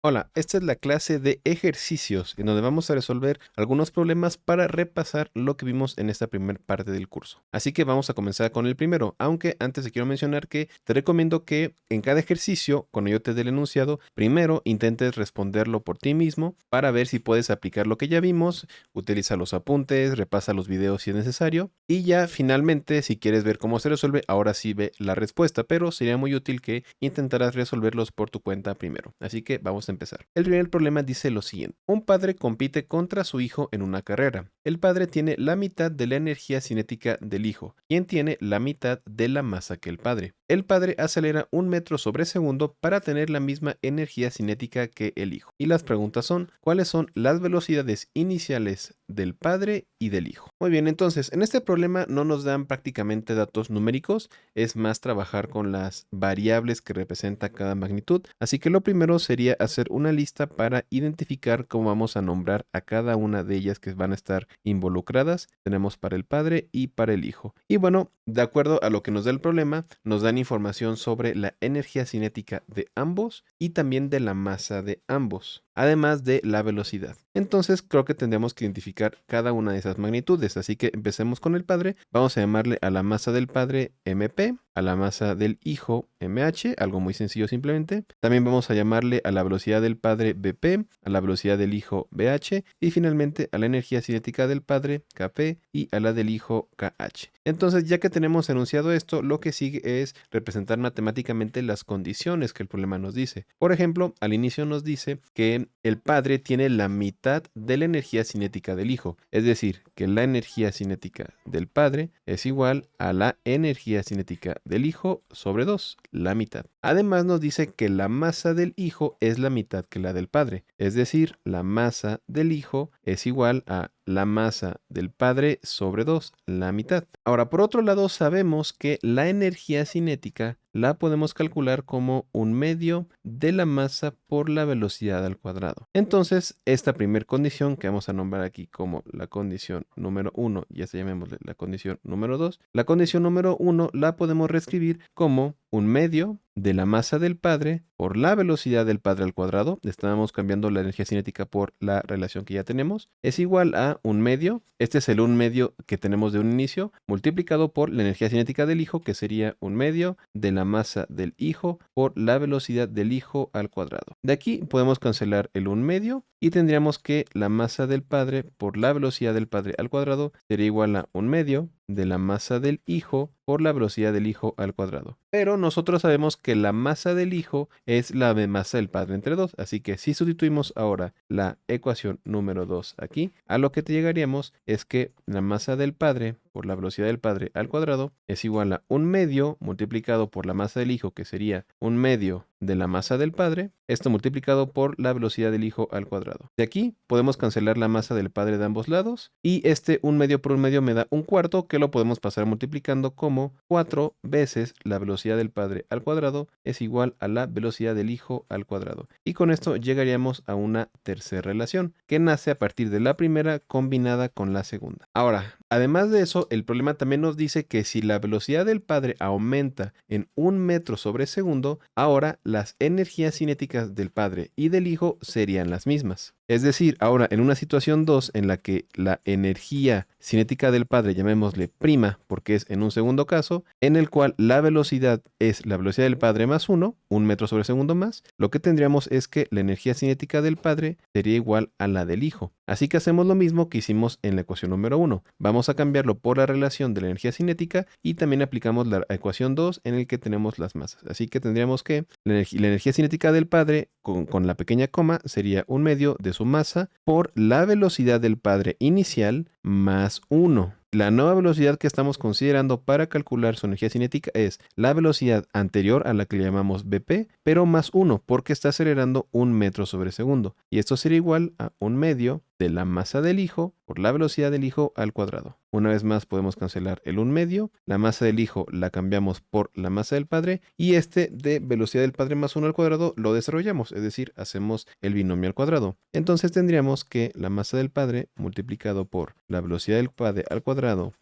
Hola, esta es la clase de ejercicios en donde vamos a resolver algunos problemas para repasar lo que vimos en esta primera parte del curso. Así que vamos a comenzar con el primero, aunque antes te quiero mencionar que te recomiendo que en cada ejercicio, cuando yo te dé el enunciado, primero intentes responderlo por ti mismo para ver si puedes aplicar lo que ya vimos, utiliza los apuntes, repasa los videos si es necesario y ya finalmente si quieres ver cómo se resuelve, ahora sí ve la respuesta, pero sería muy útil que intentaras resolverlos por tu cuenta primero. Así que vamos a empezar. El primer problema dice lo siguiente. Un padre compite contra su hijo en una carrera. El padre tiene la mitad de la energía cinética del hijo, quien tiene la mitad de la masa que el padre. El padre acelera 1 metro sobre segundo para tener la misma energía cinética que el hijo. Y las preguntas son, ¿cuáles son las velocidades iniciales del padre y del hijo? Muy bien, entonces, en este problema no nos dan prácticamente datos numéricos, es más trabajar con las variables que representa cada magnitud. Así que lo primero sería hacer una lista para identificar cómo vamos a nombrar a cada una de ellas que van a estar involucradas. Tenemos para el padre y para el hijo. Y bueno, de acuerdo a lo que nos da el problema, nos dan información sobre la energía cinética de ambos y también de la masa de ambos, además de la velocidad. Entonces creo que tendremos que identificar cada una de esas magnitudes, así que empecemos con el padre. Vamos a llamarle a la masa del padre MP, a la masa del hijo MH, algo muy sencillo simplemente. También vamos a llamarle a la velocidad del padre BP, a la velocidad del hijo BH y finalmente a la energía cinética del padre KP y a la del hijo KH. Entonces, ya que tenemos enunciado esto, lo que sigue es representar matemáticamente las condiciones que el problema nos dice. Por ejemplo, al inicio nos dice que el padre tiene la mitad de la energía cinética del hijo, es decir, que la energía cinética del padre es igual a la energía cinética del hijo sobre 2, la mitad. Además nos dice que la masa del hijo es la mitad que la del padre, es decir, la masa del hijo es igual a la masa del padre sobre 2, la mitad. Ahora, por otro lado, sabemos que la energía cinética la podemos calcular como 1/2 de la masa por la velocidad al cuadrado. Entonces, esta primera condición que vamos a nombrar aquí como la condición número 1, y esta llamémosle la condición número 2, la condición número 1 la podemos reescribir como 1/2 de la masa del padre por la velocidad del padre al cuadrado. Estábamos cambiando la energía cinética por la relación que ya tenemos. Es igual a 1/2. Este es el 1/2 que tenemos de un inicio, multiplicado por la energía cinética del hijo, que sería 1/2 de la masa del hijo por la velocidad del hijo al cuadrado. De aquí podemos cancelar el 1/2 y tendríamos que la masa del padre por la velocidad del padre al cuadrado sería igual a 1/2 de la masa del hijo por la velocidad del hijo al cuadrado. Pero nosotros sabemos que la masa del hijo es la de masa del padre entre 2, así que si sustituimos ahora la ecuación número 2 aquí, a lo que te llegaríamos es que la masa del padre por la velocidad del padre al cuadrado es igual a 1/2 multiplicado por la masa del hijo, que sería 1/2 de la masa del padre, esto multiplicado por la velocidad del hijo al cuadrado. De aquí podemos cancelar la masa del padre de ambos lados y este 1/2 por 1/2 me da 1/4, que lo podemos pasar multiplicando como 4 veces la velocidad del padre al cuadrado es igual a la velocidad del hijo al cuadrado. Y con esto llegaríamos a una tercera relación que nace a partir de la primera combinada con la segunda. Ahora, además de eso, el problema también nos dice que si la velocidad del padre aumenta en 1 metro sobre segundo, ahora las energías cinéticas del padre y del hijo serían las mismas. Es decir, ahora en una situación 2 en la que la energía cinética del padre, llamémosle prima, porque es en un segundo caso, en el cual la velocidad es la velocidad del padre más 1 metro sobre segundo más, lo que tendríamos es que la energía cinética del padre sería igual a la del hijo. Así que hacemos lo mismo que hicimos en la ecuación número 1. Vamos a cambiarlo por la relación de la energía cinética y también aplicamos la ecuación 2 en el que tenemos las masas. Así que tendríamos que la energía cinética del padre con la pequeña coma sería 1/2 de su masa por la velocidad del padre inicial más 1. La nueva velocidad que estamos considerando para calcular su energía cinética es la velocidad anterior a la que le llamamos BP, pero más 1 porque está acelerando 1 metro sobre segundo. Y esto sería igual a 1/2 de la masa del hijo por la velocidad del hijo al cuadrado. Una vez más podemos cancelar el 1/2, la masa del hijo la cambiamos por la masa del padre y este de velocidad del padre más 1 al cuadrado lo desarrollamos, es decir, hacemos el binomio al cuadrado. Entonces tendríamos que la masa del padre multiplicado por la velocidad del padre al cuadrado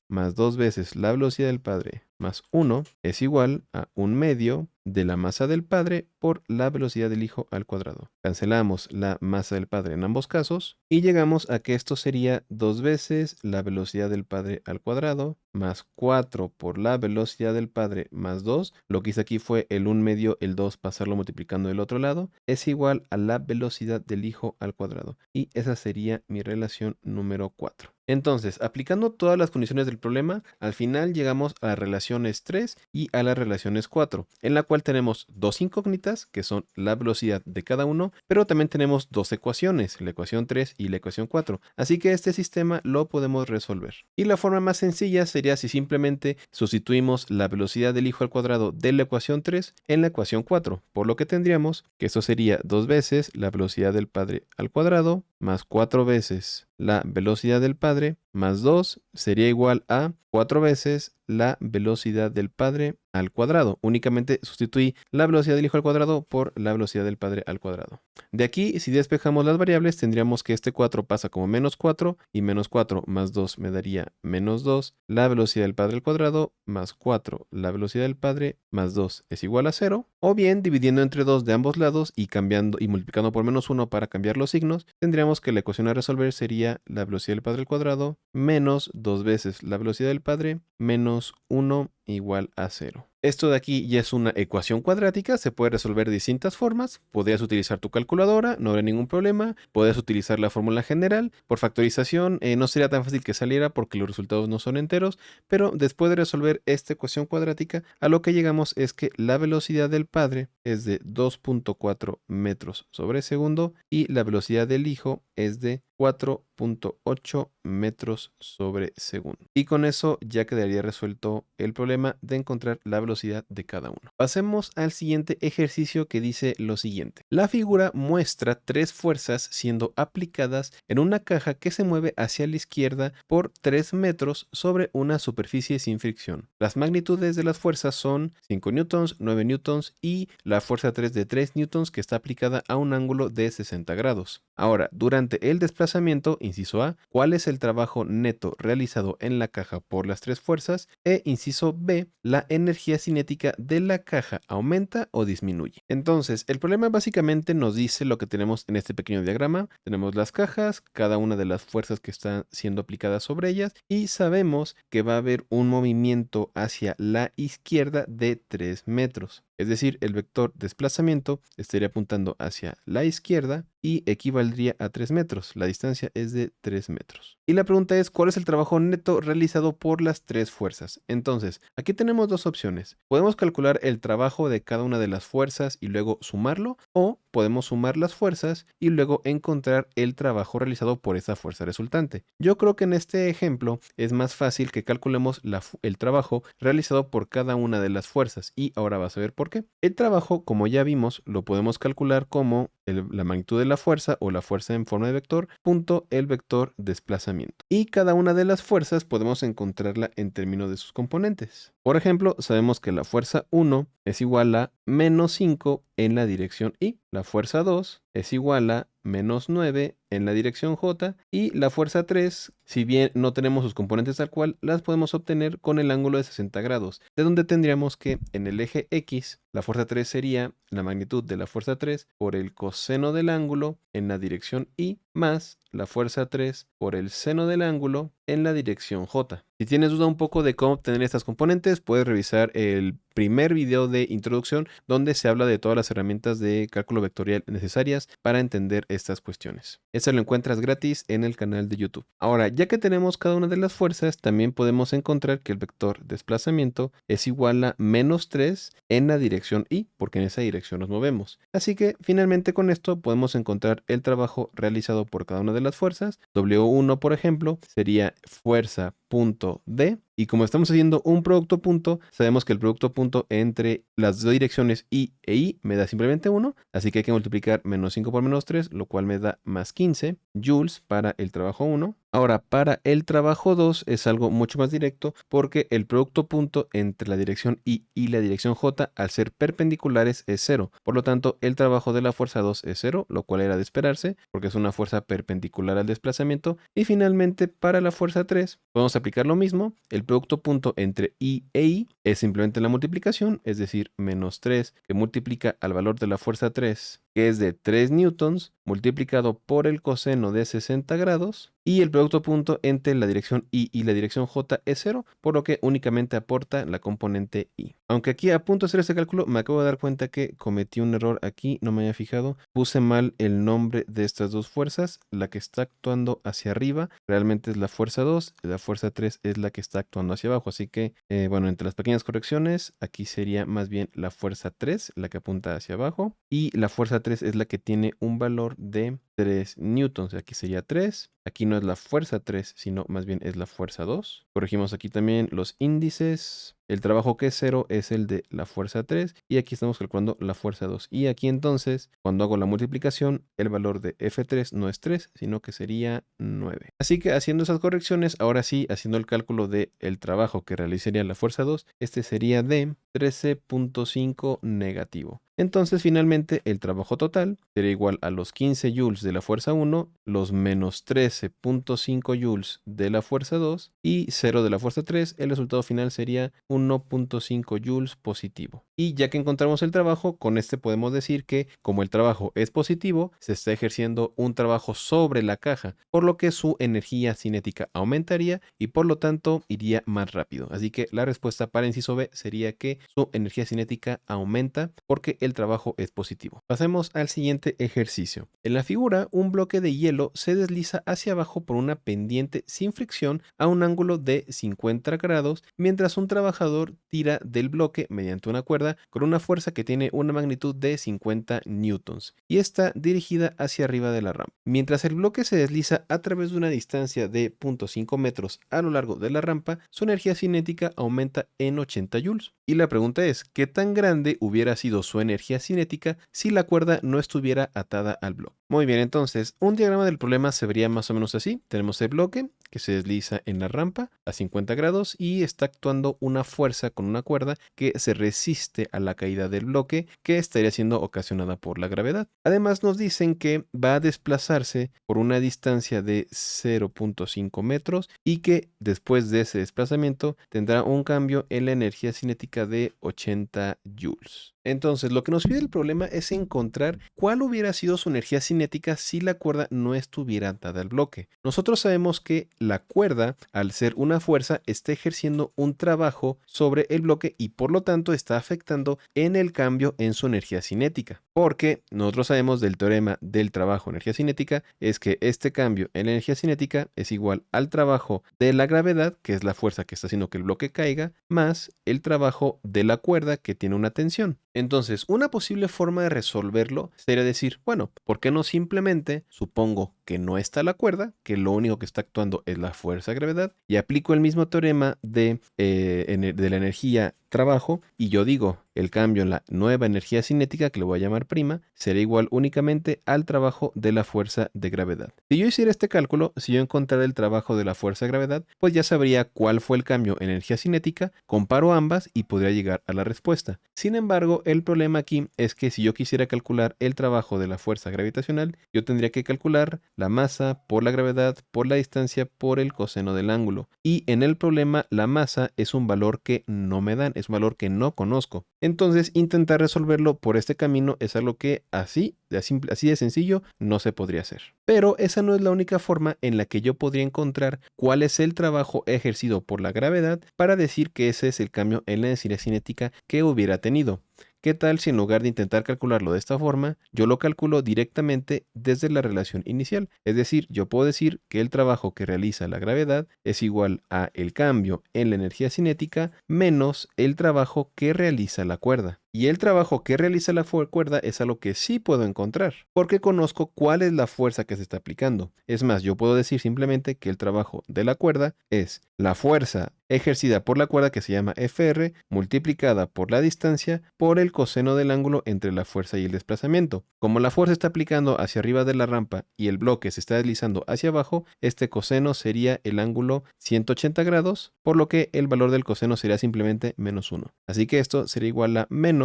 más 2 veces la velocidad del padre más 1 es igual a 1/2 de la masa del padre por la velocidad del hijo al cuadrado. Cancelamos la masa del padre en ambos casos y llegamos a que esto sería 2 veces la velocidad del padre al cuadrado más 4 por la velocidad del padre más 2. Lo que hice aquí fue el 1 medio, el 2, pasarlo multiplicando del otro lado, es igual a la velocidad del hijo al cuadrado. Y esa sería mi relación número 4. Entonces, aplicando todas las condiciones del problema, al final llegamos a las relaciones 3 y a las relaciones 4, en la cual tenemos dos incógnitas, que son la velocidad de cada uno, pero también tenemos dos ecuaciones, la ecuación 3 y la ecuación 4. Así que este sistema lo podemos resolver. Y la forma más sencilla sería si simplemente sustituimos la velocidad del hijo al cuadrado de la ecuación 3 en la ecuación 4, por lo que tendríamos que eso sería 2 veces la velocidad del padre al cuadrado más 4 veces la velocidad del padre más 2 sería igual a 4 veces la velocidad del padre al cuadrado. Únicamente sustituí la velocidad del hijo al cuadrado por la velocidad del padre al cuadrado. De aquí, si despejamos las variables, tendríamos que este 4 pasa como menos 4 y menos 4 más 2 me daría menos 2. La velocidad del padre al cuadrado más 4, la velocidad del padre más 2 es igual a 0. O bien, dividiendo entre 2 de ambos lados y cambiando y multiplicando por menos 1 para cambiar los signos, tendríamos que la ecuación a resolver sería la velocidad del padre al cuadrado menos 2 veces la velocidad del padre menos 1 igual a 0. Esto de aquí ya es una ecuación cuadrática, se puede resolver de distintas formas. Podrías utilizar tu calculadora, no habrá ningún problema. Podrías utilizar la fórmula general. Por factorización no sería tan fácil que saliera porque los resultados no son enteros, pero después de resolver esta ecuación cuadrática, a lo que llegamos es que la velocidad del padre es de 2.4 metros sobre segundo y la velocidad del hijo es de 4.8 metros sobre segundo. Y con eso ya quedaría resuelto el problema de encontrar la velocidad de cada uno. Pasemos al siguiente ejercicio que dice lo siguiente. La figura muestra 3 fuerzas siendo aplicadas en una caja que se mueve hacia la izquierda por 3 metros sobre una superficie sin fricción. Las magnitudes de las fuerzas son 5 newtons, 9 newtons y la fuerza 3 de 3 newtons que está aplicada a un ángulo de 60 grados. Ahora, durante el desplazamiento, inciso A, ¿cuál es el trabajo neto realizado en la caja por las 3 fuerzas? E inciso B, ¿la energía cinética de la caja aumenta o disminuye? Entonces, el problema básicamente nos dice lo que tenemos en este pequeño diagrama. Tenemos las cajas, cada una de las fuerzas que están siendo aplicadas sobre ellas y sabemos que va a haber un movimiento hacia la izquierda de 3 metros. Es decir, el vector desplazamiento estaría apuntando hacia la izquierda y equivaldría a 3 metros. La distancia es de 3 metros. Y la pregunta es, ¿cuál es el trabajo neto realizado por las 3 fuerzas? Entonces, aquí tenemos dos opciones. Podemos calcular el trabajo de cada una de las fuerzas y luego sumarlo, o podemos sumar las fuerzas y luego encontrar el trabajo realizado por esa fuerza resultante. Yo creo que en este ejemplo es más fácil que calculemos el trabajo realizado por cada una de las fuerzas y ahora vas a ver por qué. El trabajo, como ya vimos, lo podemos calcular como la magnitud de la fuerza o la fuerza en forma de vector punto el vector desplazamiento. Y cada una de las fuerzas podemos encontrarla en términos de sus componentes. Por ejemplo, sabemos que la fuerza 1 es igual a menos 5 en la dirección Y, la fuerza 2 es igual a menos 9 en la dirección J y la fuerza 3, si bien no tenemos sus componentes tal cual, las podemos obtener con el ángulo de 60 grados, de donde tendríamos que en el eje X, la fuerza 3 sería la magnitud de la fuerza 3 por el coseno del ángulo en la dirección Y más la fuerza 3 por el seno del ángulo en la dirección J. Si tienes duda un poco de cómo obtener estas componentes, puedes revisar el primer video de introducción donde se habla de todas las herramientas de cálculo vectorial necesarias para entender estas cuestiones. Eso lo encuentras gratis en el canal de YouTube. Ahora, ya que tenemos cada una de las fuerzas, también podemos encontrar que el vector desplazamiento es igual a menos 3 en la dirección Y, porque en esa dirección nos movemos. Así que finalmente con esto podemos encontrar el trabajo realizado por cada una de las fuerzas. W1, por ejemplo, sería fuerza punto D. Y como estamos haciendo un producto punto, sabemos que el producto punto entre las dos direcciones I e I me da simplemente 1. Así que hay que multiplicar menos 5 por menos 3, lo cual me da más 15 joules para el trabajo 1. Ahora, para el trabajo 2 es algo mucho más directo porque el producto punto entre la dirección I y la dirección J, al ser perpendiculares, es 0. Por lo tanto, el trabajo de la fuerza 2 es 0, lo cual era de esperarse porque es una fuerza perpendicular al desplazamiento. Y finalmente, para la fuerza 3, podemos a aplicar lo mismo. El producto punto entre I e I es simplemente la multiplicación, es decir, menos 3 que multiplica al valor de la fuerza 3, que es de 3 newtons, multiplicado por el coseno de 60 grados, y el producto punto entre la dirección I y la dirección J es 0, por lo que únicamente aporta la componente I. Aunque aquí a punto de hacer este cálculo me acabo de dar cuenta que cometí un error aquí, no me había fijado, puse mal el nombre de estas dos fuerzas. La que está actuando hacia arriba realmente es la fuerza 2, la fuerza 3 es la que está actuando hacia abajo, así que bueno, entre las pequeñas correcciones, aquí sería más bien la fuerza 3, la que apunta hacia abajo, y la fuerza 3 es la que tiene un valor de 3 newtons, aquí sería 3, aquí no es la fuerza 3, sino más bien es la fuerza 2. Corregimos aquí también los índices. El trabajo que es 0 es el de la fuerza 3 y aquí estamos calculando la fuerza 2. Y aquí entonces, cuando hago la multiplicación, el valor de F3 no es 3, sino que sería 9. Así que haciendo esas correcciones, ahora sí, haciendo el cálculo del trabajo que realizaría la fuerza 2, este sería de 13.5 negativo. Entonces finalmente el trabajo total sería igual a los 15 joules de la fuerza 1, los menos 13.5 joules de la fuerza 2 y 0 de la fuerza 3. El resultado final sería 1.5 joules positivo. Y ya que encontramos el trabajo, con este podemos decir que como el trabajo es positivo, se está ejerciendo un trabajo sobre la caja, por lo que su energía cinética aumentaría y por lo tanto iría más rápido. Así que la respuesta para inciso B sería que su energía cinética aumenta porque el trabajo es positivo. Pasemos al siguiente ejercicio. En la figura, un bloque de hielo se desliza hacia abajo por una pendiente sin fricción a un ángulo de 50 grados, mientras un trabajador tira del bloque mediante una cuerda con una fuerza que tiene una magnitud de 50 newtons y está dirigida hacia arriba de la rampa. Mientras el bloque se desliza a través de una distancia de 0.5 metros a lo largo de la rampa, su energía cinética aumenta en 80 joules. Y la pregunta es, ¿qué tan grande hubiera sido su energía cinética si la cuerda no estuviera atada al bloque? Muy bien, entonces, un diagrama del problema se vería más o menos así. Tenemos el bloque que se desliza en la rampa a 50 grados y está actuando una fuerza con una cuerda que se resiste a la caída del bloque, que estaría siendo ocasionada por la gravedad. Además nos dicen que va a desplazarse por una distancia de 0.5 metros y que después de ese desplazamiento tendrá un cambio en la energía cinética de 80 joules. Entonces, lo que nos pide el problema es encontrar cuál hubiera sido su energía cinética si la cuerda no estuviera atada al bloque. Nosotros sabemos que la cuerda, al ser una fuerza, está ejerciendo un trabajo sobre el bloque y por lo tanto está afectando en el cambio en su energía cinética. Porque nosotros sabemos del teorema del trabajo energía cinética es que este cambio en la energía cinética es igual al trabajo de la gravedad, que es la fuerza que está haciendo que el bloque caiga, más el trabajo de la cuerda que tiene una tensión. Entonces, una posible forma de resolverlo sería decir, bueno, ¿por qué no simplemente supongo que no está la cuerda, que lo único que está actuando es la fuerza de gravedad y aplico el mismo teorema de la energía trabajo y yo digo el cambio en la nueva energía cinética, que le voy a llamar prima, será igual únicamente al trabajo de la fuerza de gravedad. Si yo hiciera este cálculo, si yo encontrara el trabajo de la fuerza de gravedad, pues ya sabría cuál fue el cambio en energía cinética, comparo ambas y podría llegar a la respuesta. Sin embargo, el problema aquí es que si yo quisiera calcular el trabajo de la fuerza gravitacional, yo tendría que calcular la masa por la gravedad, por la distancia, por el coseno del ángulo. Y en el problema, la masa es un valor que no me dan, es un valor que no conozco. Entonces, intentar resolverlo por este camino es algo que así de sencillo no se podría hacer. Pero esa no es la única forma en la que yo podría encontrar cuál es el trabajo ejercido por la gravedad para decir que ese es el cambio en la densidad cinética que hubiera tenido. ¿Qué tal si en lugar de intentar calcularlo de esta forma, yo lo calculo directamente desde la relación inicial? Es decir, yo puedo decir que el trabajo que realiza la gravedad es igual a el cambio en la energía cinética menos el trabajo que realiza la cuerda. Y el trabajo que realiza la cuerda es algo que sí puedo encontrar, porque conozco cuál es la fuerza que se está aplicando. Es más, yo puedo decir simplemente que el trabajo de la cuerda es la fuerza ejercida por la cuerda, que se llama Fr, multiplicada por la distancia por el coseno del ángulo entre la fuerza y el desplazamiento. Como la fuerza está aplicando hacia arriba de la rampa y el bloque se está deslizando hacia abajo, este coseno sería el ángulo 180 grados, por lo que el valor del coseno sería simplemente menos 1. Así que esto sería igual a menos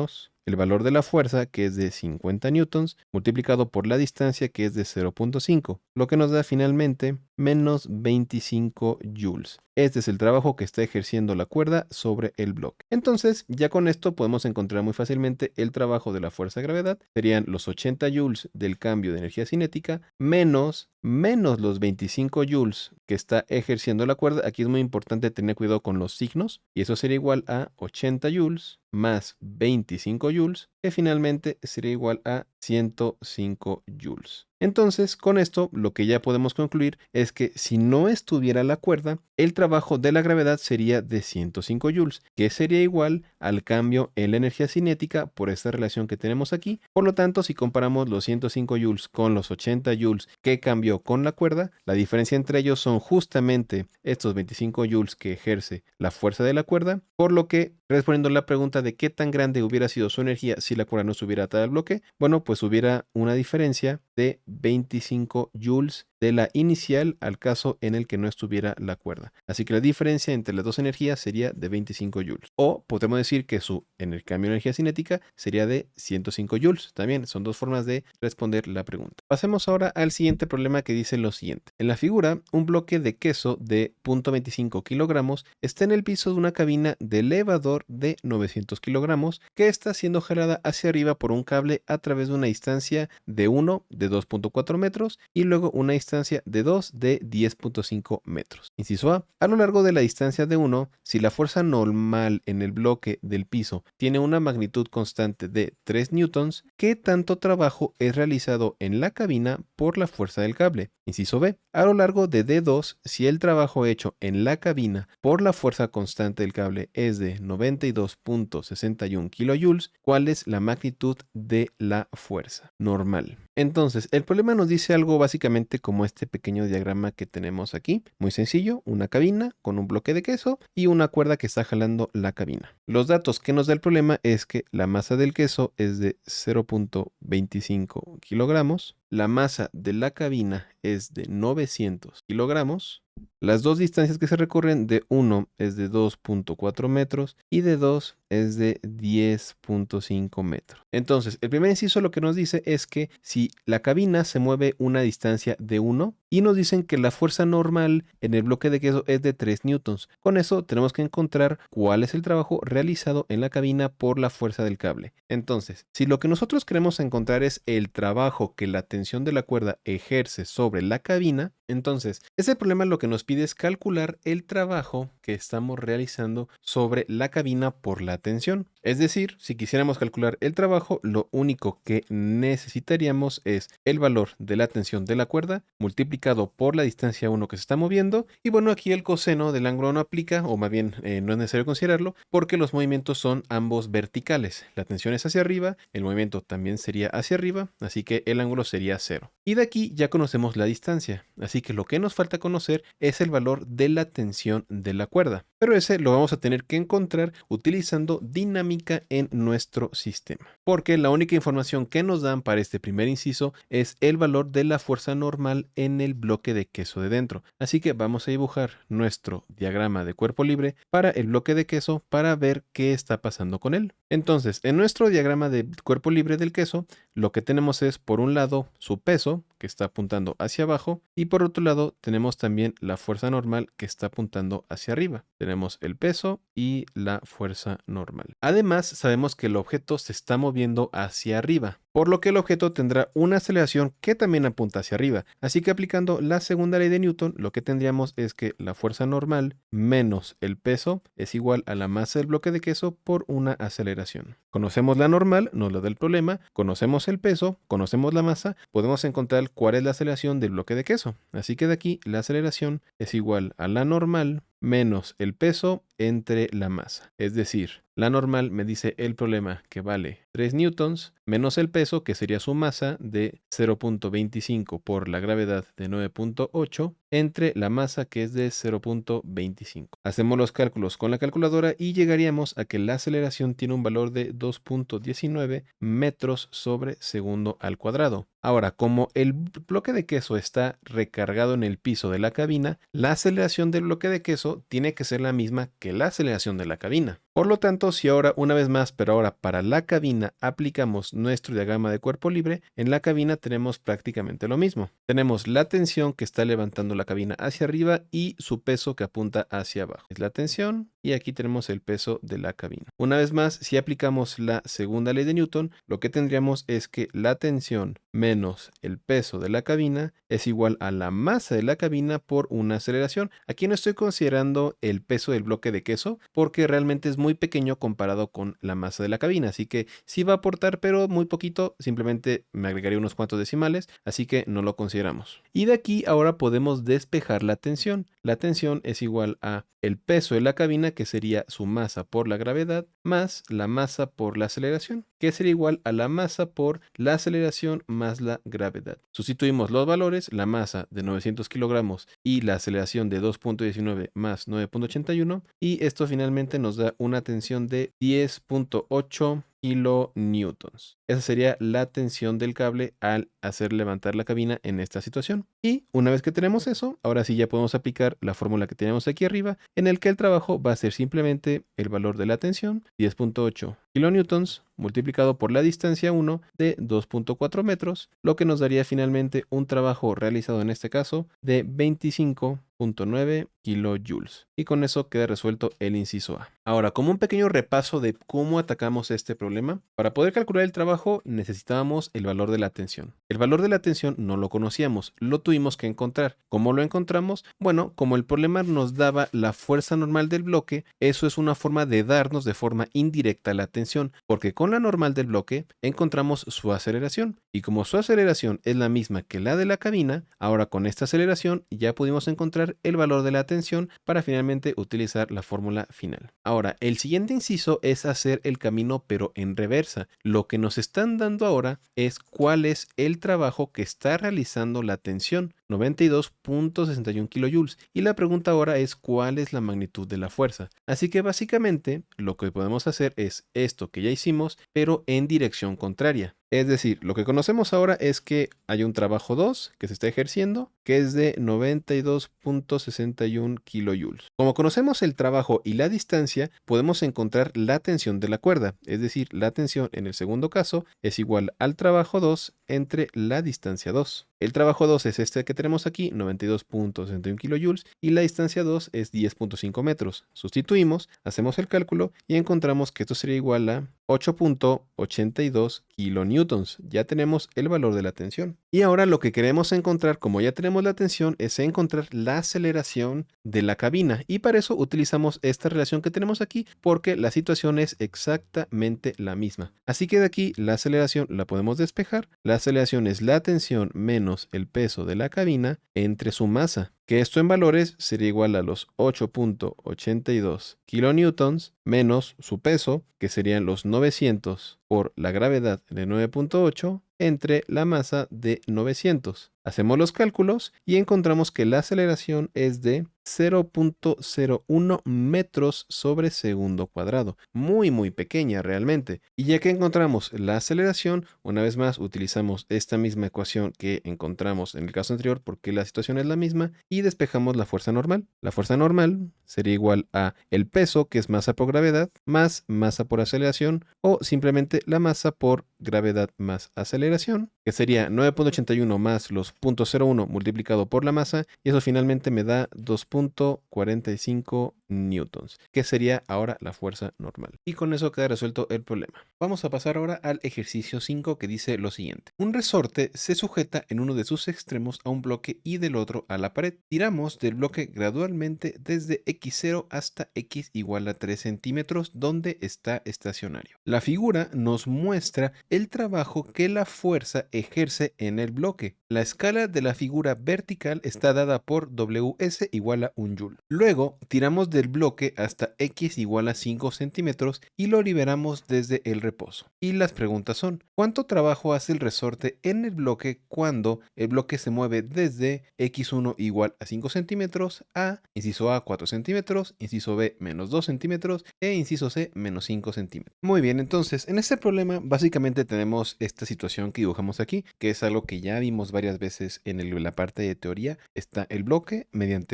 el valor de la fuerza, que es de 50 newtons, multiplicado por la distancia, que es de 0.5, lo que nos da finalmente menos 25 joules. Este es el trabajo que está ejerciendo la cuerda sobre el bloque. Entonces, ya con esto podemos encontrar muy fácilmente el trabajo de la fuerza de gravedad. Serían los 80 joules del cambio de energía cinética menos los 25 joules que está ejerciendo la cuerda. Aquí es muy importante tener cuidado con los signos. Y eso sería igual a 80 joules más 25 joules, que finalmente sería igual a 105 joules. Entonces, con esto, lo que ya podemos concluir es que si no estuviera la cuerda, el trabajo de la gravedad sería de 105 joules, que sería igual al cambio en la energía cinética por esta relación que tenemos aquí. Por lo tanto, si comparamos los 105 joules con los 80 joules que cambió con la cuerda, la diferencia entre ellos son justamente estos 25 joules que ejerce la fuerza de la cuerda, por lo que, respondiendo a la pregunta de qué tan grande hubiera sido su energía si la cuerda no estuviera atada al bloque, bueno, pues hubiera una diferencia de 25 joules de la inicial al caso en el que no estuviera la cuerda. Así que la diferencia entre las dos energías sería de 25 joules. O podemos decir que en el cambio de energía cinética sería de 105 joules. También son dos formas de responder la pregunta. Pasemos ahora al siguiente problema que dice lo siguiente. En la figura, un bloque de queso de 0.25 kilogramos está en el piso de una cabina de elevador de 900 kilogramos que está siendo jalada hacia arriba por un cable a través de una distancia de 1 de 2.4 metros y luego una distancia de 2 de 10.5 metros. Inciso A lo largo de la distancia de 1, si la fuerza normal en el bloque del piso tiene una magnitud constante de 3 newtons, ¿qué tanto trabajo es realizado en la cabina por la fuerza del cable? Inciso B, a lo largo de D2, si el trabajo hecho en la cabina por la fuerza constante del cable es de 92.61 kilojoules, ¿cuál es la magnitud de la fuerza normal? Entonces, el problema nos dice algo básicamente como este pequeño diagrama que tenemos aquí. Muy sencillo, una cabina con un bloque de queso y una cuerda que está jalando la cabina. Los datos que nos da el problema es que la masa del queso es de 0.25 kilogramos, la masa de la cabina es de 900 kilogramos, las dos distancias que se recorren de 1 es de 2.4 metros y de 2 es de 10.5 metros. Entonces, el primer inciso lo que nos dice es que si la cabina se mueve una distancia de 1 y nos dicen que la fuerza normal en el bloque de queso es de 3 newtons. Con eso tenemos que encontrar cuál es el trabajo realizado en la cabina por la fuerza del cable. Entonces, si lo que nosotros queremos encontrar es el trabajo que la tensión de la cuerda ejerce sobre la cabina, entonces ese problema lo que nos pide es calcular el trabajo que estamos realizando sobre la cabina por la tensión. Es decir, si quisiéramos calcular el trabajo, lo único que necesitaríamos es el valor de la tensión de la cuerda multiplicado por la distancia 1 que se está moviendo. Y bueno, aquí el coseno del ángulo no aplica, o más bien no es necesario considerarlo, porque los movimientos son ambos verticales. La tensión es hacia arriba, el movimiento también sería hacia arriba, así que el ángulo sería 0. Y de aquí ya conocemos la distancia, así que lo que nos falta conocer es el valor de la tensión de la cuerda. Pero ese lo vamos a tener que encontrar utilizando dinámica en nuestro sistema. Porque la única información que nos dan para este primer inciso es el valor de la fuerza normal en el bloque de queso de dentro. Así que vamos a dibujar nuestro diagrama de cuerpo libre para el bloque de queso para ver qué está pasando con él. Entonces, en nuestro diagrama de cuerpo libre del queso, lo que tenemos es por un lado su peso, que está apuntando hacia abajo, y por otro lado tenemos también la fuerza normal que está apuntando hacia arriba. Tenemos el peso y la fuerza normal. Además, sabemos que el objeto se está moviendo hacia arriba, por lo que el objeto tendrá una aceleración que también apunta hacia arriba. Así que aplicando la segunda ley de Newton, lo que tendríamos es que la fuerza normal menos el peso es igual a la masa del bloque de queso por una aceleración. Conocemos la normal, nos la da el problema, conocemos el peso, conocemos la masa, podemos encontrar cuál es la aceleración del bloque de queso. Así que de aquí la aceleración es igual a la normal menos el peso entre la masa. Es decir, la normal me dice el problema que vale 3 newtons menos el peso, que sería su masa de 0.25 por la gravedad de 9.8 entre la masa que es de 0.25. Hacemos los cálculos con la calculadora y llegaríamos a que la aceleración tiene un valor de 2.19 metros sobre segundo al cuadrado. Ahora, como el bloque de queso está recargado en el piso de la cabina, la aceleración del bloque de queso tiene que ser la misma que la aceleración de la cabina. Por lo tanto, si ahora, una vez más, pero ahora para la cabina aplicamos nuestro diagrama de cuerpo libre, en la cabina tenemos prácticamente lo mismo. Tenemos la tensión que está levantando la cabina hacia arriba y su peso que apunta hacia abajo. Es la tensión y aquí tenemos el peso de la cabina. Una vez más, si aplicamos la segunda ley de Newton, lo que tendríamos es que la tensión menos el peso de la cabina es igual a la masa de la cabina por una aceleración. Aquí no estoy considerando el peso del bloque de queso porque realmente es muy pequeño comparado con la masa de la cabina, así que sí va a aportar, pero muy poquito, simplemente me agregaría unos cuantos decimales, así que no lo consideramos. Y de aquí ahora podemos despejar la tensión. La tensión es igual a el peso de la cabina, que sería su masa por la gravedad, más la masa por la aceleración, que sería igual a la masa por la aceleración más la gravedad. Sustituimos los valores, la masa de 900 kilogramos y la aceleración de 2.19 más 9.81, y esto finalmente nos da una tensión de 10.8 kilonewtons. Esa sería la tensión del cable al hacer levantar la cabina en esta situación. Y una vez que tenemos eso, ahora sí ya podemos aplicar la fórmula que tenemos aquí arriba, en el que el trabajo va a ser simplemente el valor de la tensión, 10.8 kilonewtons, multiplicado por la distancia 1 de 2.4 metros, lo que nos daría finalmente un trabajo realizado en este caso de 25.9 kilojoules. Y con eso queda resuelto el inciso A. Ahora, como un pequeño repaso de cómo atacamos este problema, para poder calcular el trabajo necesitábamos el valor de la tensión. El valor de la tensión no lo conocíamos, lo tuvimos que encontrar. ¿Cómo lo encontramos? Bueno, como el problema nos daba la fuerza normal del bloque, eso es una forma de darnos de forma indirecta la tensión, porque con la normal del bloque encontramos su aceleración. Y como su aceleración es la misma que la de la cabina, ahora con esta aceleración ya pudimos encontrar el valor de la tensión para finalmente utilizar la fórmula final. Ahora, el siguiente inciso es hacer el camino pero en reversa. Lo que nos están dando ahora es cuál es el trabajo que está realizando la tensión, 92.61 kilojoules, y la pregunta ahora es cuál es la magnitud de la fuerza. Así que básicamente lo que podemos hacer es esto que ya hicimos, pero en dirección contraria. Es decir, lo que conocemos ahora es que hay un trabajo 2 que se está ejerciendo, que es de 92.61 kilojoules. Como conocemos el trabajo y la distancia, podemos encontrar la tensión de la cuerda. Es decir, la tensión en el segundo caso es igual al trabajo 2 entre la distancia 2. El trabajo 2 es este que tenemos aquí, 92.61 kilojoules, y la distancia 2 es 10.5 metros. Sustituimos, hacemos el cálculo y encontramos que esto sería igual a 8.82 kilonewtons. Ya tenemos el valor de la tensión. Y ahora lo que queremos encontrar, como ya tenemos la tensión, es encontrar la aceleración de la cabina. Y para eso utilizamos esta relación que tenemos aquí, porque la situación es exactamente la misma. Así que de aquí la aceleración la podemos despejar. La aceleración es la tensión menos el peso de la cabina entre su masa, que esto en valores sería igual a los 8.82 kilonewtons menos su peso, que serían los 900 por la gravedad de 9.8 entre la masa de 900. Hacemos los cálculos y encontramos que la aceleración es de 0.01 metros sobre segundo cuadrado. Muy pequeña realmente. Y ya que encontramos la aceleración, una vez más utilizamos esta misma ecuación que encontramos en el caso anterior porque la situación es la misma y despejamos la fuerza normal. La fuerza normal sería igual a el peso, que es masa por gravedad, más masa por aceleración, o simplemente la masa por gravedad más aceleración, que sería 9.81 más los 0.01 multiplicado por la masa, y eso finalmente me da 2.45 newtons, que sería ahora la fuerza normal. Y con eso queda resuelto el problema. Vamos a pasar ahora al ejercicio 5, que dice lo siguiente. Un resorte se sujeta en uno de sus extremos a un bloque y del otro a la pared. Tiramos del bloque gradualmente desde x0 hasta x igual a 3 centímetros, donde está estacionario. La figura nos muestra el trabajo que la fuerza ejerce en el bloque. La escala de la figura vertical está dada por Ws igual a 1 joule. Luego tiramos del bloque hasta x igual a 5 centímetros y lo liberamos desde el reposo. Y las preguntas son: ¿cuánto trabajo hace el resorte en el bloque cuando el bloque se mueve desde x1 igual a 5 centímetros a inciso A 4 centímetros, inciso B menos 2 centímetros e inciso C menos 5 centímetros? Muy bien, entonces en este problema básicamente tenemos esta situación que dibujamos aquí, que es algo que ya vimos varias veces en la parte de teoría. Está el bloque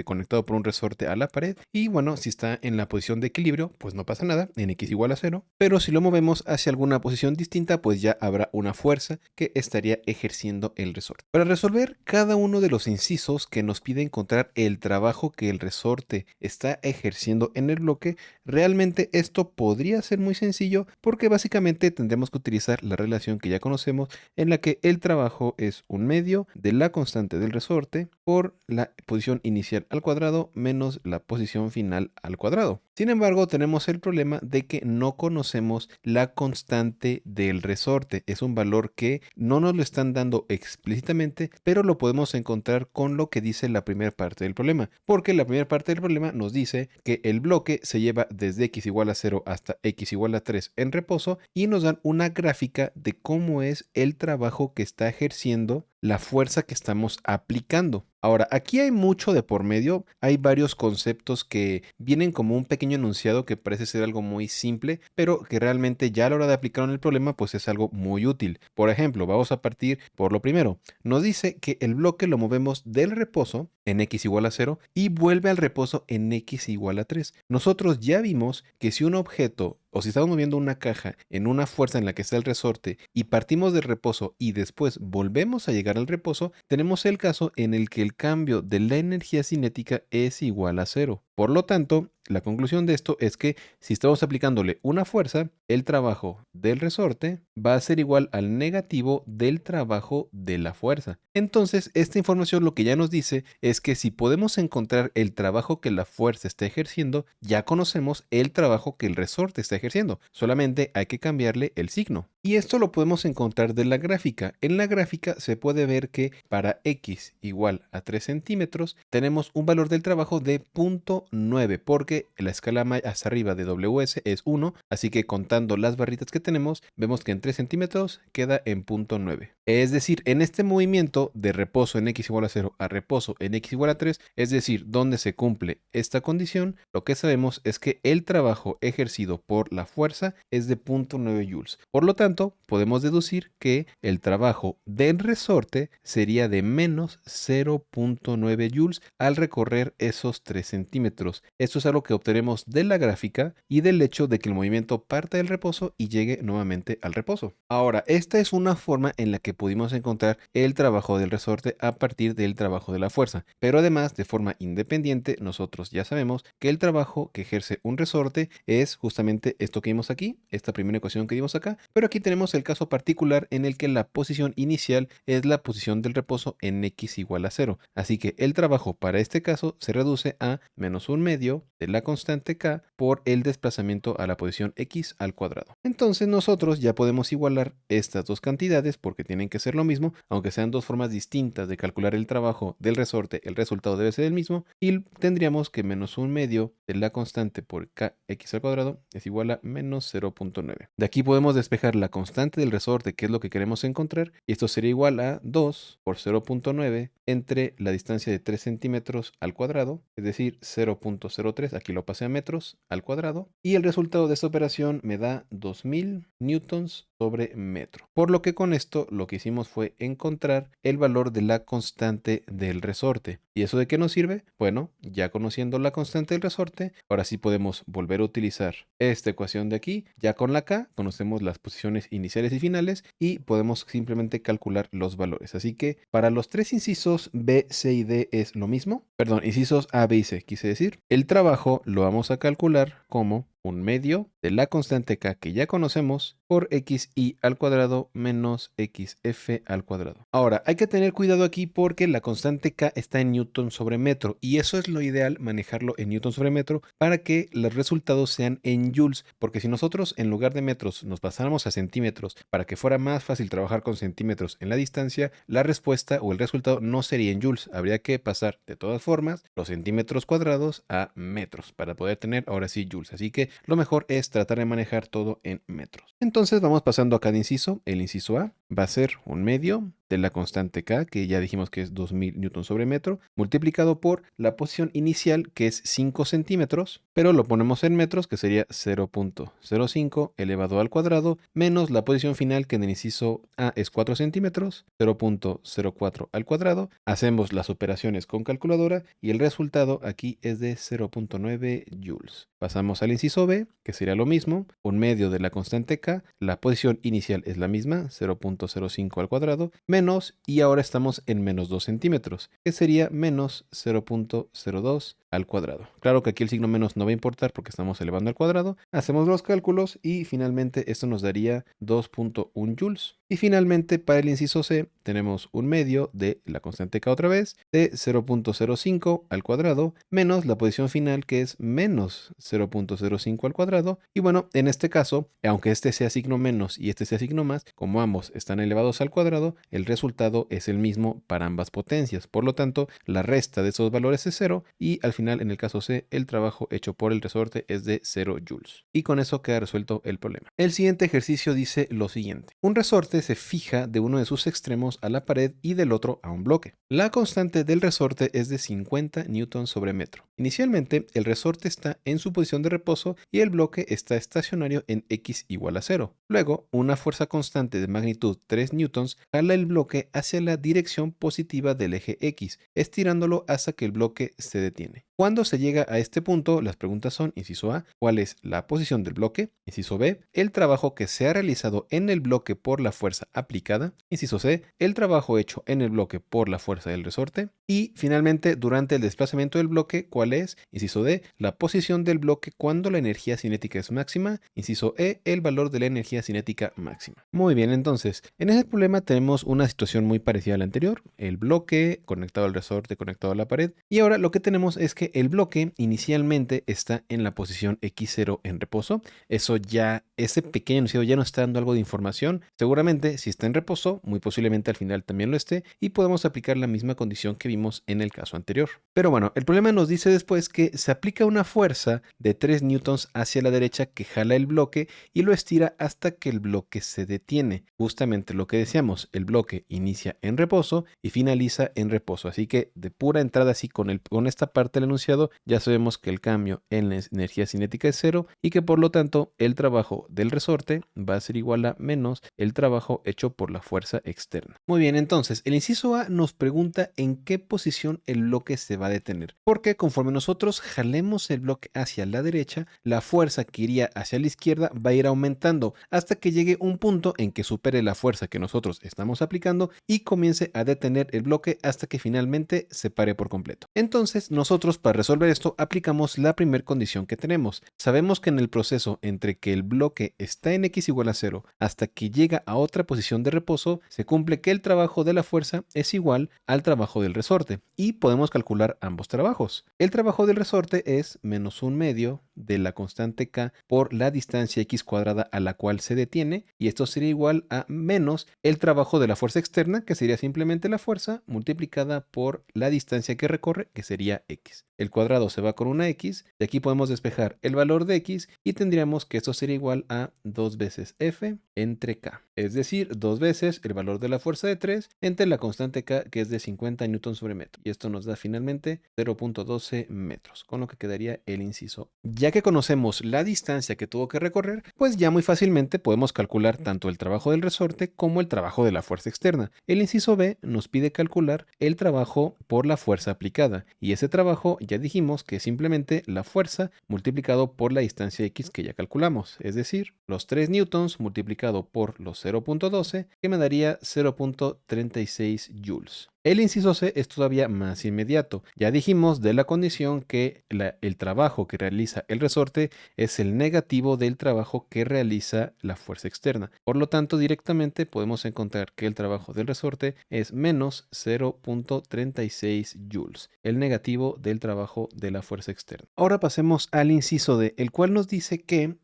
conectado por un resorte a la pared y bueno, Bueno, si está en la posición de equilibrio, pues no pasa nada, en x igual a 0, pero si lo movemos hacia alguna posición distinta, pues ya habrá una fuerza que estaría ejerciendo el resorte. Para resolver cada uno de los incisos que nos pide encontrar el trabajo que el resorte está ejerciendo en el bloque, realmente esto podría ser muy sencillo porque básicamente tendremos que utilizar la relación que ya conocemos en la que el trabajo es un medio de la constante del resorte por la posición inicial al cuadrado menos la posición final al cuadrado. Sin embargo, tenemos el problema de que no conocemos la constante del resorte. Es un valor que no nos lo están dando explícitamente, pero lo podemos encontrar con lo que dice la primera parte del problema. Porque la primera parte del problema nos dice que el bloque se lleva desde x igual a 0 hasta x igual a 3 en reposo y nos dan una gráfica de cómo es el trabajo que está ejerciendo la fuerza que estamos aplicando. Ahora, aquí hay mucho de por medio, hay varios conceptos que vienen como un pequeño enunciado que parece ser algo muy simple, pero que realmente ya a la hora de aplicarlo en el problema, pues es algo muy útil. Por ejemplo, vamos a partir por lo primero. Nos dice que el bloque lo movemos del reposo en x igual a 0 y vuelve al reposo en x igual a 3. Nosotros ya vimos que si un objeto o si estamos moviendo una caja en una fuerza en la que está el resorte y partimos del reposo y después volvemos a llegar al reposo, tenemos el caso en el que el cambio de la energía cinética es igual a 0. Por lo tanto, la conclusión de esto es que si estamos aplicándole una fuerza, el trabajo del resorte va a ser igual al negativo del trabajo de la fuerza. Entonces, esta información lo que ya nos dice es que si podemos encontrar el trabajo que la fuerza está ejerciendo, ya conocemos el trabajo que el resorte está ejerciendo. Solamente hay que cambiarle el signo. Y esto lo podemos encontrar de la gráfica. En la gráfica se puede ver que para x igual a 3 centímetros tenemos un valor del trabajo de 0.9 porque la escala hasta arriba de WS es 1, así que contando las barritas que tenemos, vemos que en 3 centímetros queda en 0.9. Es decir, en este movimiento de reposo en x igual a 0 a reposo en x igual a 3, es decir, donde se cumple esta condición, lo que sabemos es que el trabajo ejercido por la fuerza es de 0.9 joules. Por lo tanto, podemos deducir que el trabajo del resorte sería de menos 0.9 joules al recorrer esos 3 centímetros. Esto es algo que obtenemos de la gráfica y del hecho de que el movimiento parte del reposo y llegue nuevamente al reposo. Ahora, esta es una forma en la que pudimos encontrar el trabajo del resorte a partir del trabajo de la fuerza. Pero además, de forma independiente, nosotros ya sabemos que el trabajo que ejerce un resorte es justamente esto que vimos aquí, esta primera ecuación que vimos acá, pero aquí tenemos el caso particular en el que la posición inicial es la posición del reposo en x igual a 0. Así que el trabajo para este caso se reduce a menos un medio de la constante k por el desplazamiento a la posición x al cuadrado. Entonces nosotros ya podemos igualar estas dos cantidades porque tienen que ser lo mismo, aunque sean dos formas distintas de calcular el trabajo del resorte, el resultado debe ser el mismo y tendríamos que menos un medio de la constante por kx al cuadrado es igual a menos 0.9. De aquí podemos despejar la constante del resorte, que es lo que queremos encontrar, y esto sería igual a 2 por 0.9 entre la distancia de 3 centímetros al cuadrado, es decir, 0.03, aquí lo pasé a metros al cuadrado, y el resultado de esta operación me da 2000 newtons sobre metro. Por lo que con esto lo que hicimos fue encontrar el valor de la constante del resorte. ¿Y eso de qué nos sirve? Bueno, ya conociendo la constante del resorte, ahora sí podemos volver a utilizar esta ecuación de aquí. Ya con la K conocemos las posiciones iniciales y finales y podemos simplemente calcular los valores. Así que para los tres incisos B, C y D es lo mismo. Perdón, incisos A, B y C, quise decir. El trabajo lo vamos a calcular como un medio de la constante k que ya conocemos por xi al cuadrado menos xf al cuadrado. Ahora, hay que tener cuidado aquí porque la constante k está en newton sobre metro y eso es lo ideal, manejarlo en newton sobre metro para que los resultados sean en joules, porque si nosotros en lugar de metros nos pasáramos a centímetros para que fuera más fácil trabajar con centímetros en la distancia, la respuesta o el resultado no sería en joules, habría que pasar de todas formas los centímetros cuadrados a metros para poder tener ahora sí joules, así que lo mejor es tratar de manejar todo en metros. Entonces vamos pasando a cada inciso. El inciso A va a ser un medio de la constante K, que ya dijimos que es 2000 newtons sobre metro, multiplicado por la posición inicial, que es 5 centímetros, pero lo ponemos en metros, que sería 0.05 elevado al cuadrado, menos la posición final, que en el inciso A es 4 centímetros, 0.04 al cuadrado. Hacemos las operaciones con calculadora y el resultado aquí es de 0.9 joules. Pasamos al inciso B, que sería lo mismo, un medio de la constante K, la posición inicial es la misma, 0.05 al cuadrado, menos, y ahora estamos en menos 2 centímetros, que sería menos 0.02 al cuadrado. Claro que aquí el signo menos no va a importar porque estamos elevando al cuadrado. Hacemos los cálculos y finalmente esto nos daría 2.1 joules. Y finalmente para el inciso C tenemos un medio de la constante K otra vez de 0.05 al cuadrado menos la posición final, que es menos 0.05 al cuadrado. Y bueno, en este caso, aunque este sea signo menos y este sea signo más, como ambos están elevados al cuadrado, el resultado es el mismo para ambas potencias. Por lo tanto, la resta de esos valores es 0 y al final, en el caso C, el trabajo hecho por el resorte es de 0 joules. Y con eso queda resuelto el problema. El siguiente ejercicio dice lo siguiente. Un resorte se fija de uno de sus extremos a la pared y del otro a un bloque. La constante del resorte es de 50 newtons sobre metro. Inicialmente, el resorte está en su posición de reposo y el bloque está estacionario en x igual a 0. Luego, una fuerza constante de magnitud 3 newtons jala el bloque hacia la dirección positiva del eje x, estirándolo hasta que el bloque se detiene. Cuando se llega a este punto, las preguntas son: inciso A, ¿cuál es la posición del bloque? Inciso B, el trabajo que se ha realizado en el bloque por la fuerza aplicada. Inciso C, el trabajo hecho en el bloque por la fuerza del resorte. Y finalmente, durante el desplazamiento del bloque, ¿cuál es? Inciso D, la posición del bloque cuando la energía cinética es máxima. Inciso E, el valor de la energía cinética máxima. Muy bien, entonces, en ese problema tenemos una situación muy parecida a la anterior. El bloque conectado al resorte, conectado a la pared. Y ahora lo que tenemos es que el bloque inicialmente está en la posición x0 en reposo. Eso ya, ese pequeño enunciado ya nos está dando algo de información. Seguramente si está en reposo, muy posiblemente al final también lo esté, y podemos aplicar la misma condición que vimos en el caso anterior. Pero bueno, el problema nos dice después que se aplica una fuerza de 3 newtons hacia la derecha que jala el bloque y lo estira hasta que el bloque se detiene. Justamente lo que decíamos, el bloque inicia en reposo y finaliza en reposo. Así que de pura entrada, así con esta parte del enunciado, ya sabemos que el cambio en la energía cinética es 0 y que por lo tanto el trabajo del resorte va a ser igual a menos el trabajo hecho por la fuerza externa. Muy bien, entonces el inciso A nos pregunta en qué posición el bloque se va a detener, porque conforme nosotros jalemos el bloque hacia la derecha, la fuerza que iría hacia la izquierda va a ir aumentando hasta que llegue un punto en que supere la fuerza que nosotros estamos aplicando y comience a detener el bloque hasta que finalmente se pare por completo. Entonces nosotros, para resolver esto, aplicamos la primera condición que tenemos. Sabemos que en el proceso entre que el bloque está en x igual a 0 hasta que llega a otra posición de reposo, se cumple que el trabajo de la fuerza es igual al trabajo del resorte y podemos calcular ambos trabajos. El trabajo del resorte es menos un medio de la constante K por la distancia x cuadrada a la cual se detiene, y esto sería igual a menos el trabajo de la fuerza externa, que sería simplemente la fuerza multiplicada por la distancia que recorre, que sería x. El cuadrado se va con una x, y aquí podemos despejar el valor de x y tendríamos que esto sería igual a 2 veces F entre K. Es decir, 2 veces el valor de la fuerza de 3 entre la constante K, que es de 50 newtons sobre metro. Y esto nos da finalmente 0.12 metros, con lo que quedaría el inciso. Ya que conocemos la distancia que tuvo que recorrer, pues ya muy fácilmente podemos calcular tanto el trabajo del resorte como el trabajo de la fuerza externa. El inciso B nos pide calcular el trabajo por la fuerza aplicada, y ese trabajo ya dijimos que es simplemente la fuerza multiplicado por la distancia x que ya calculamos, es decir, los 3 newtons multiplicado por los 0.12, que me daría 0.36 joules. El inciso C es todavía más inmediato. Ya dijimos de la condición que el trabajo que realiza el resorte es el negativo del trabajo que realiza la fuerza externa. Por lo tanto, directamente podemos encontrar que el trabajo del resorte es menos 0.36 joules, el negativo del trabajo de la fuerza externa. Ahora pasemos al inciso D, el cual nos dice que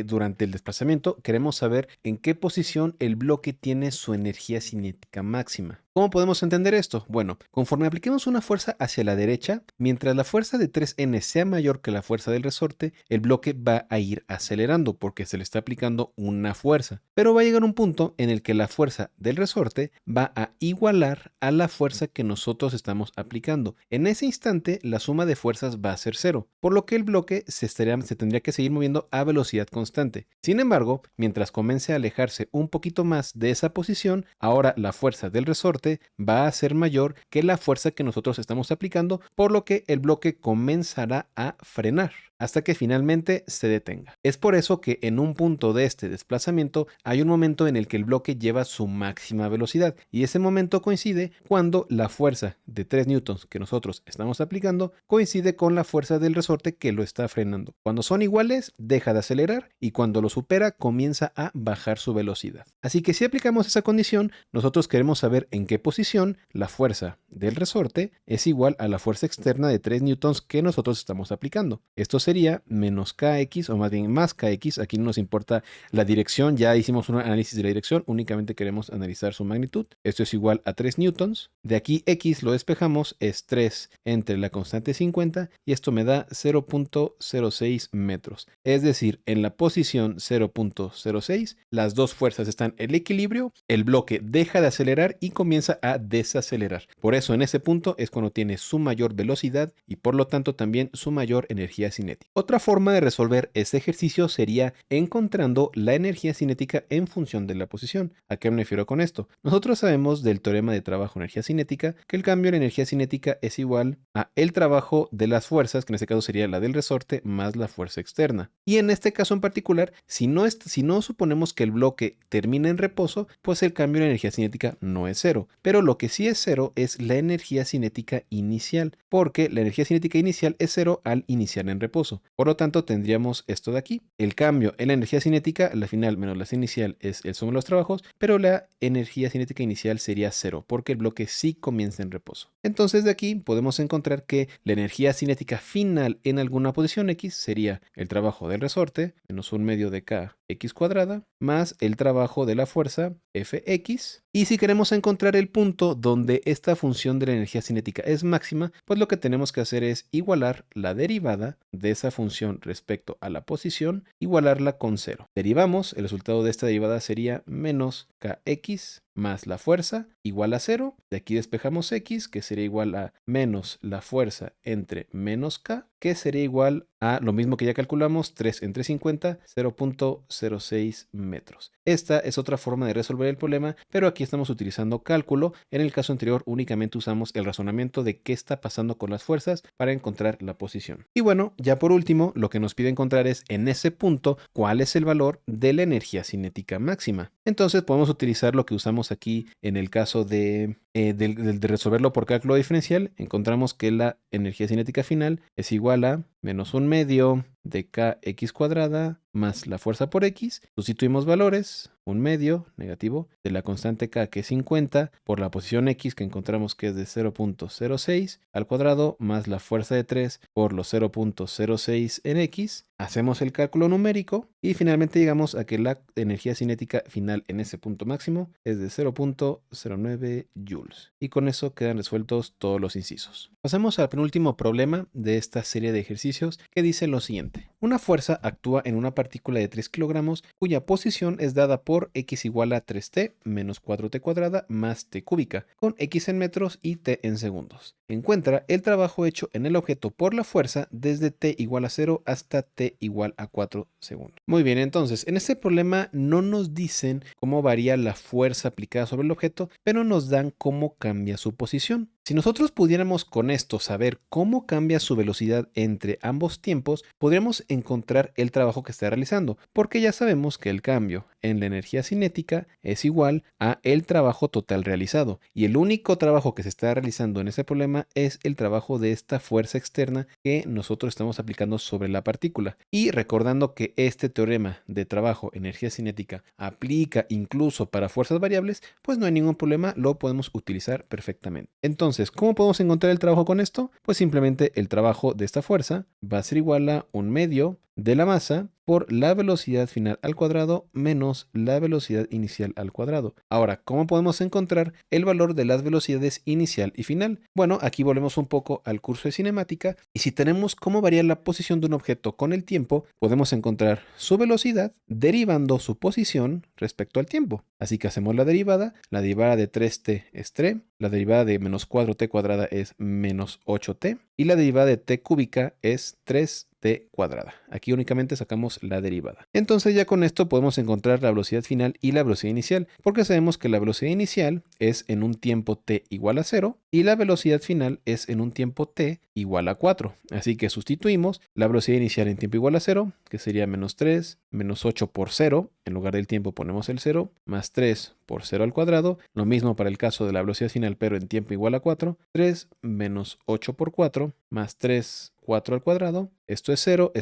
durante el desplazamiento queremos saber en qué posición el bloque tiene su energía cinética máxima. ¿Cómo podemos entender esto? Bueno, conforme apliquemos una fuerza hacia la derecha, mientras la fuerza de 3N sea mayor que la fuerza del resorte, el bloque va a ir acelerando porque se le está aplicando una fuerza. Pero va a llegar un punto en el que la fuerza del resorte va a igualar a la fuerza que nosotros estamos aplicando. En ese instante, la suma de fuerzas va a ser cero, por lo que el bloque se tendría que seguir moviendo a velocidad constante. Sin embargo, mientras comience a alejarse un poquito más de esa posición, ahora la fuerza del resorte va a ser mayor que la fuerza que nosotros estamos aplicando, por lo que el bloque comenzará a frenar hasta que finalmente se detenga. Es por eso que en un punto de este desplazamiento hay un momento en el que el bloque lleva su máxima velocidad y ese momento coincide cuando la fuerza de 3 newtons que nosotros estamos aplicando coincide con la fuerza del resorte que lo está frenando. Cuando son iguales, deja de acelerar y cuando lo supera comienza a bajar su velocidad. Así que si aplicamos esa condición, nosotros queremos saber en qué posición la fuerza del resorte es igual a la fuerza externa de 3 newtons que nosotros estamos aplicando. Esto sería menos kx, o más bien más kx. Aquí no nos importa la dirección, ya hicimos un análisis de la dirección, únicamente queremos analizar su magnitud. Esto es igual a 3 newtons. De aquí x lo despejamos, es 3 entre la constante 50 y esto me da 0.06 metros. Es decir, en la posición 0.06, las dos fuerzas están en equilibrio, el bloque deja de acelerar y comienza a desacelerar. Por eso en ese punto es cuando tiene su mayor velocidad y por lo tanto también su mayor energía cinética. Otra forma de resolver este ejercicio sería encontrando la energía cinética en función de la posición. ¿A qué me refiero con esto? Nosotros sabemos del teorema de trabajo-energía cinética que el cambio en energía cinética es igual a el trabajo de las fuerzas, que en este caso sería la del resorte más la fuerza externa. Y en este caso en particular, si no suponemos que el bloque termina en reposo, pues el cambio en energía cinética no es cero. Pero lo que sí es cero es la energía cinética inicial, porque la energía cinética inicial es cero al iniciar en reposo. Por lo tanto, tendríamos esto de aquí. El cambio en la energía cinética, la final menos la inicial, es el suma de los trabajos, pero la energía cinética inicial sería cero, porque el bloque sí comienza en reposo. Entonces de aquí podemos encontrar que la energía cinética final en alguna posición X sería el trabajo del resorte, menos un medio de kx cuadrada, más el trabajo de la fuerza Fx. Y si queremos encontrar el punto donde esta función de la energía cinética es máxima, pues lo que tenemos que hacer es igualar la derivada de esa función respecto a la posición, igualarla con cero. Derivamos, el resultado de esta derivada sería menos kx más la fuerza igual a 0. De aquí despejamos x, que sería igual a menos la fuerza entre menos k, que sería igual a lo mismo que ya calculamos, 3 entre 50, 0.06 metros. Esta es otra forma de resolver el problema, pero aquí estamos utilizando cálculo. En el caso anterior únicamente usamos el razonamiento de qué está pasando con las fuerzas para encontrar la posición. Y bueno, ya por último, lo que nos pide encontrar es en ese punto cuál es el valor de la energía cinética máxima. Entonces podemos utilizar lo que usamos aquí en el caso de resolverlo por cálculo diferencial. Encontramos que la energía cinética final es igual a menos un medio de kx cuadrada más la fuerza por x. Sustituimos valores, un medio negativo de la constante k, que es 50, por la posición x, que encontramos que es de 0.06 al cuadrado, más la fuerza de 3 por los 0.06 en x. Hacemos el cálculo numérico y finalmente llegamos a que la energía cinética final en ese punto máximo es de 0.09 joules. Y con eso quedan resueltos todos los incisos. Pasemos al penúltimo problema de esta serie de ejercicios, que dice lo siguiente. Una fuerza actúa en una partícula de 3 kilogramos cuya posición es dada por x igual a 3t menos 4t cuadrada más t cúbica, con x en metros y t en segundos. Encuentra el trabajo hecho en el objeto por la fuerza desde t igual a 0 hasta t igual a 4 segundos. Muy bien, entonces en este problema no nos dicen cómo varía la fuerza aplicada sobre el objeto, pero nos dan cómo cambia su posición. Si nosotros pudiéramos con esto saber cómo cambia su velocidad entre ambos tiempos, podríamos encontrar el trabajo que está realizando, porque ya sabemos que el cambio en la energía cinética es igual a el trabajo total realizado, y el único trabajo que se está realizando en ese problema es el trabajo de esta fuerza externa que nosotros estamos aplicando sobre la partícula. Y recordando que este teorema de trabajo energía cinética aplica incluso para fuerzas variables, pues no hay ningún problema, lo podemos utilizar perfectamente. Entonces, ¿cómo podemos encontrar el trabajo con esto? Pues simplemente el trabajo de esta fuerza va a ser igual a un medio de la masa por la velocidad final al cuadrado menos la velocidad inicial al cuadrado. Ahora, ¿cómo podemos encontrar el valor de las velocidades inicial y final? Bueno, aquí volvemos un poco al curso de cinemática y si tenemos cómo variar la posición de un objeto con el tiempo, podemos encontrar su velocidad derivando su posición respecto al tiempo. Así que hacemos la derivada de 3t es 3, la derivada de menos 4t cuadrada es menos 8t y la derivada de t cúbica es 3t cuadrada. Aquí únicamente sacamos la derivada. Entonces ya con esto podemos encontrar la velocidad final y la velocidad inicial, porque sabemos que la velocidad inicial es en un tiempo t igual a 0 y la velocidad final es en un tiempo t igual a 4. Así que sustituimos la velocidad inicial en tiempo igual a 0, que sería menos 3, menos 8 por 0, en lugar del tiempo ponemos el 0, más 3 por 0 al cuadrado, lo mismo para el caso de la velocidad final pero en tiempo igual a 4, 3 menos 8 por 4, más 3, 4 al cuadrado, esto es 0,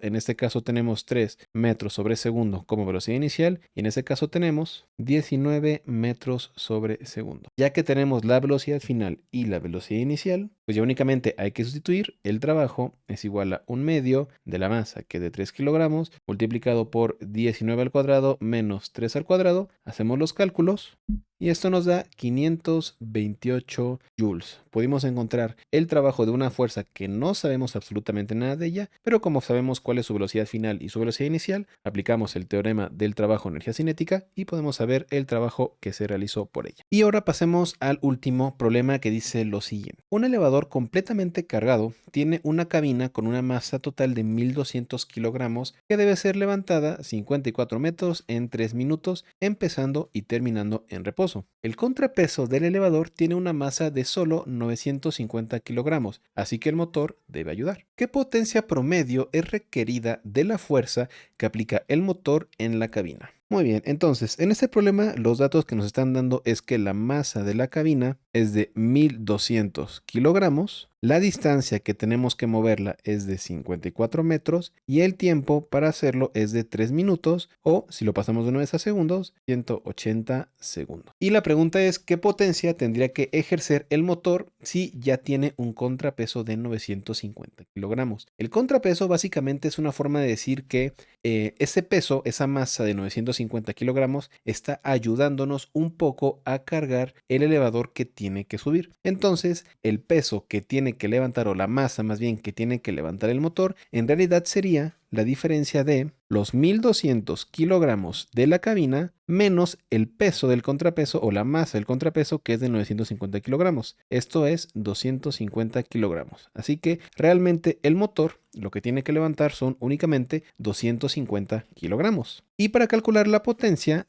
en este caso tenemos 3 metros sobre segundo como velocidad inicial y en este caso tenemos 19 metros sobre segundo. Ya que tenemos la velocidad final y la velocidad inicial, pues ya únicamente hay que sustituir, el trabajo es igual a 1/2 de la masa que es de 3 kilogramos multiplicado por 19 al cuadrado menos 3 al cuadrado, hacemos los cálculos y esto nos da 528 joules. Pudimos encontrar el trabajo de una fuerza que no sabemos absolutamente nada de ella, pero como sabemos cuál es su velocidad final y su velocidad inicial, aplicamos el teorema del trabajo en energía cinética y podemos saber el trabajo que se realizó por ella. Y ahora pasemos al último problema que dice lo siguiente. Un elevador completamente cargado tiene una cabina con una masa total de 1200 kilogramos que debe ser levantada 54 metros en 3 minutos, empezando y terminando en reposo. El contrapeso del elevador tiene una masa de solo 950 kilogramos, así que el motor debe ayudar. ¿Qué potencia promedio es requerida de la fuerza que aplica el motor en la cabina? Muy bien, entonces en este problema los datos que nos están dando es que la masa de la cabina es de 1200 kilogramos, la distancia que tenemos que moverla es de 54 metros y el tiempo para hacerlo es de 3 minutos o si lo pasamos de una vez a segundos, 180 segundos. Y la pregunta es ¿qué potencia tendría que ejercer el motor si ya tiene un contrapeso de 950 kilogramos? El contrapeso básicamente es una forma de decir que ese peso, esa masa de 950 kilogramos está ayudándonos un poco a cargar el elevador que tiene que subir. Entonces el peso que tiene que levantar o la masa más bien que tiene que levantar el motor en realidad sería la diferencia de los 1200 kilogramos de la cabina menos el peso del contrapeso o la masa del contrapeso que es de 950 kilogramos. Esto es 250 kilogramos. Así que realmente el motor lo que tiene que levantar son únicamente 250 kilogramos. Y para calcular la potencia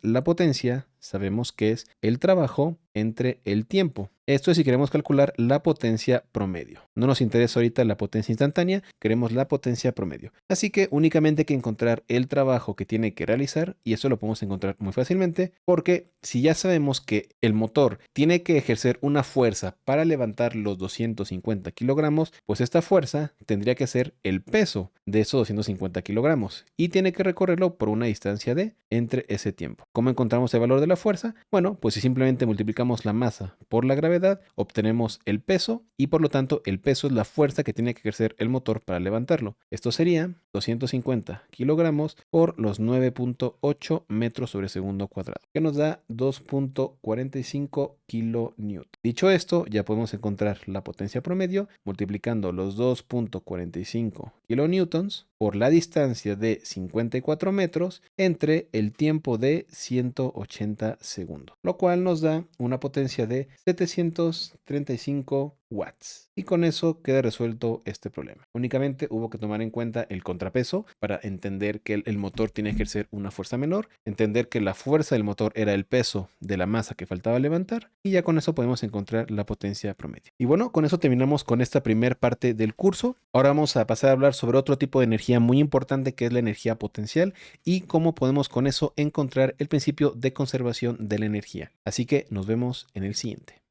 sabemos que es el trabajo entre el tiempo. Esto es si queremos calcular la potencia promedio. No nos interesa ahorita la potencia instantánea, queremos la potencia promedio. Así que únicamente hay que encontrar el trabajo que tiene que realizar y eso lo podemos encontrar muy fácilmente porque si ya sabemos que el motor tiene que ejercer una fuerza para levantar los 250 kilogramos, pues esta fuerza tendría que ser el peso de esos 250 kilogramos y tiene que recorrerlo por una distancia de entre ese tiempo. ¿Cómo encontramos el valor de la fuerza? Bueno, pues si simplemente multiplicamos la masa por la gravedad, obtenemos el peso y por lo tanto el peso es la fuerza que tiene que ejercer el motor para levantarlo. Esto sería 250 kilogramos por los 9.8 metros sobre segundo cuadrado, que nos da 2.45 kilonewton. Dicho esto, ya podemos encontrar la potencia promedio multiplicando los 2.45 kilonewtons por la distancia de 54 metros entre el tiempo de 180 segundos, lo cual nos da una potencia de 735 watts. Y con eso queda resuelto este problema. Únicamente hubo que tomar en cuenta el contrapeso para entender que el motor tiene que ejercer una fuerza menor, entender que la fuerza del motor era el peso de la masa que faltaba levantar y ya con eso podemos encontrar la potencia promedio. Y bueno, con eso terminamos con esta primera parte del curso. Ahora vamos a pasar a hablar sobre otro tipo de energía muy importante que es la energía potencial y cómo podemos con eso encontrar el principio de conservación de la energía. Así que nos vemos en el siguiente.